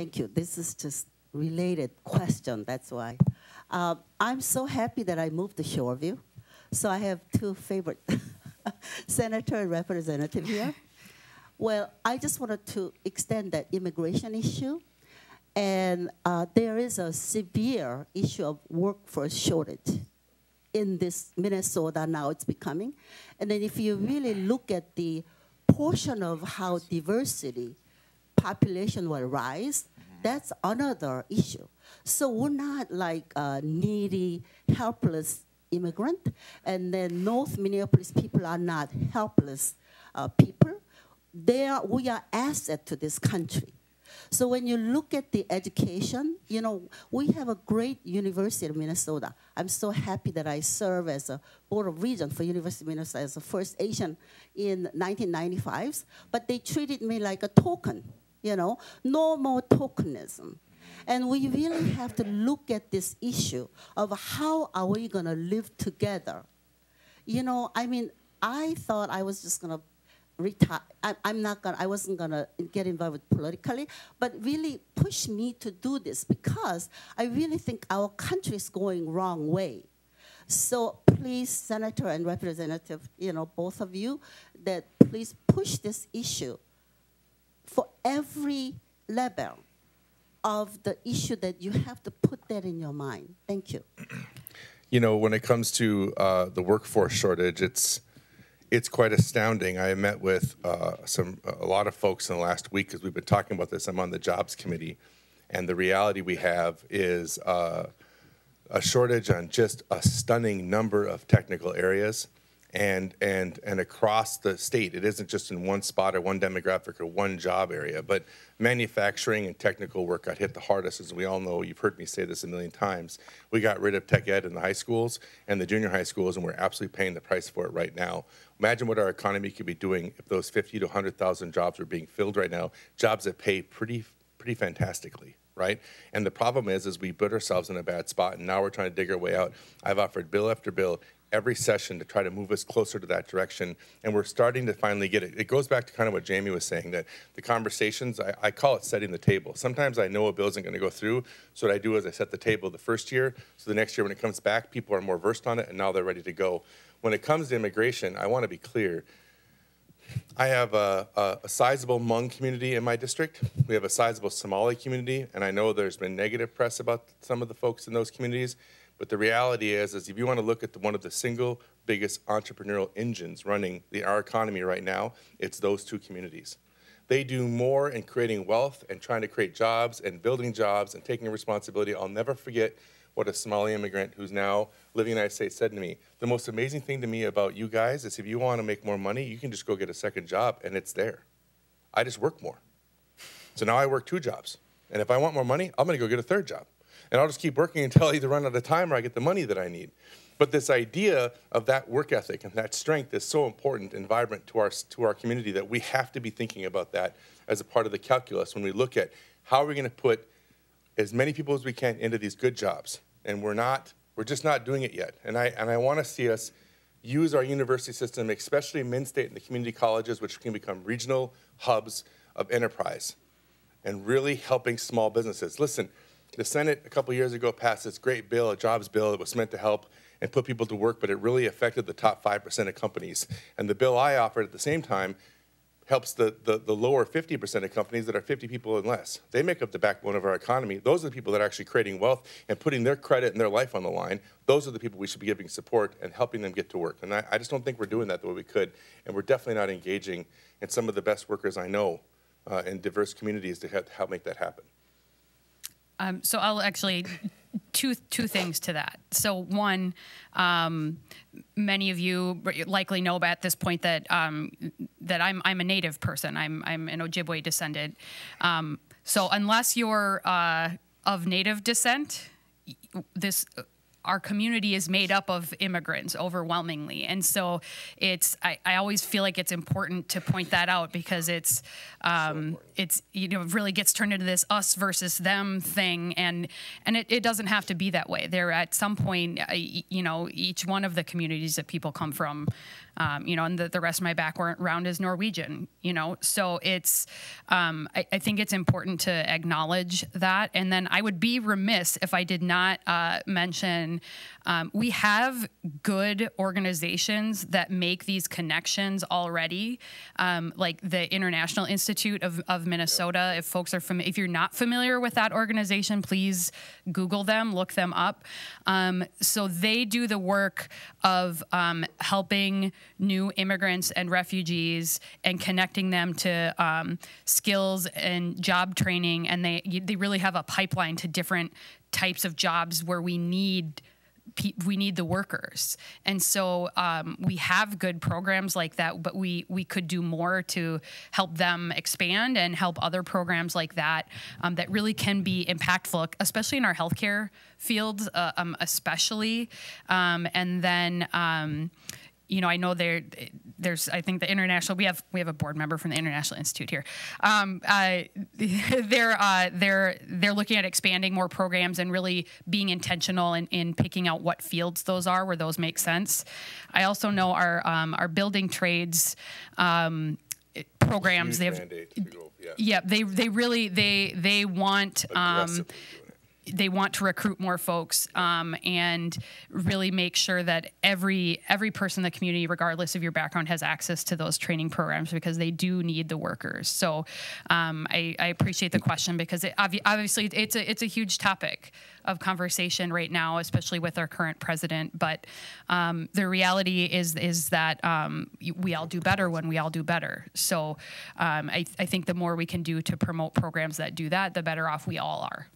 thank you. This is just related question, that's why. I'm so happy that I moved to Shoreview. So I have two favorite senator and representative here. Well, I just wanted to extend that immigration issue. And there is a severe issue of workforce shortage in this Minnesota now it's becoming. And then if you really look at the portion of how diversity population will rise, that's another issue. So we're not like a needy, helpless immigrant, and then North Minneapolis people are not helpless people. We are asset to this country. So when you look at the education, you know, we have a great University of Minnesota. I'm so happy that I serve as a Board of Regents for University of Minnesota as the first Asian in 1995. But they treated me like a token, you know, no more tokenism. And we really have to look at this issue of how are we going to live together. You know, I mean, I thought I was just going to retire. I wasn't gonna get involved politically, but really pushed me to do this because I really think our country is going wrong way. So please, Senator and Representative, you know, both of you, that please push this issue for every level of the issue that you have to put that in your mind. Thank you. You know, when it comes to the workforce shortage, it's quite astounding. I met with a lot of folks in the last week because we've been talking about this. I'm on the Jobs Committee, and the reality we have is a shortage on just a stunning number of technical areas, and across the state. It isn't just in one spot or one demographic or one job area, but manufacturing and technical work got hit the hardest. As we all know, you've heard me say this a million times. We got rid of tech ed in the high schools and the junior high schools, and we're absolutely paying the price for it right now. Imagine what our economy could be doing if those 50 to 100,000 jobs were being filled right now, jobs that pay pretty fantastically, right? And the problem is we put ourselves in a bad spot, and now we're trying to dig our way out. I've offered bill after bill every session to try to move us closer to that direction, and we're starting to finally get it. It goes back to kind of what Jamie was saying, that the conversations, I call it setting the table. Sometimes I know a bill isn't going to go through, so what I do is I set the table the first year, so the next year when it comes back, people are more versed on it, and now they're ready to go. When it comes to immigration, I want to be clear. I have a sizable Hmong community in my district. We have a sizable Somali community, and I know there's been negative press about some of the folks in those communities. But the reality is if you want to look at one of the single biggest entrepreneurial engines running our economy right now, it's those two communities. They do more in creating wealth and trying to create jobs and building jobs and taking responsibility. I'll never forget what a Somali immigrant who's now living in the United States said to me. The most amazing thing to me about you guys is if you want to make more money, you can just go get a second job, and it's there. I just work more. So now I work 2 jobs. And if I want more money, I'm going to go get a 3rd job. And I'll just keep working until I either run out of time or I get the money that I need. But this idea of that work ethic and that strength is so important and vibrant to our community that we have to be thinking about that as a part of the calculus when we look at how are we going to put as many people as we can into these good jobs. And we're just not doing it yet. And I want to see us use our university system, especially Min-State and the community colleges, which can become regional hubs of enterprise and really helping small businesses. Listen, the Senate a couple years ago passed this great bill, a jobs bill that was meant to help and put people to work, but it really affected the top 5% of companies. And the bill I offered at the same time helps the lower 50% of companies that are 50 people and less. They make up the backbone of our economy. Those are the people that are actually creating wealth and putting their credit and their life on the line. Those are the people we should be giving support and helping them get to work. And I just don't think we're doing that the way we could. And we're definitely not engaging in some of the best workers I know in diverse communities to help make that happen. So I'll actually two things to that. So one, many of you likely know at this point that that I'm a Native person. I'm an Ojibwe descendant. So unless you're of Native descent, our community is made up of immigrants overwhelmingly. And so I always feel like it's important to point that out, because it's it really gets turned into this us versus them thing. And it doesn't have to be that way. There at some point, each one of the communities that people come from, and the rest of my background is Norwegian, so it's, I think it's important to acknowledge that. And then I would be remiss if I did not mention, we have good organizations that make these connections already, like the International Institute of Minnesota. If folks are if you're not familiar with that organization, please Google them, look them up. So they do the work of helping new immigrants and refugees and connecting them to skills and job training, and they really have a pipeline to different types of jobs where we need the workers. And so we have good programs like that, but we could do more to help them expand and help other programs like that that really can be impactful, especially in our healthcare fields, especially. And then I know there's I think the international, we have a board member from the International Institute here. They're looking at expanding more programs and really being intentional in picking out what fields those are, where those make sense. I also know our building trades programs. They have mandate to go, yeah. They really they want. Aggressively doing it. They want to recruit more folks and really make sure that every person in the community, regardless of your background, has access to those training programs, because they do need the workers. So I appreciate the question, because obviously it's a huge topic of conversation right now, especially with our current president. But the reality is that we all do better when we all do better. So I think the more we can do to promote programs that do that, the better off we all are.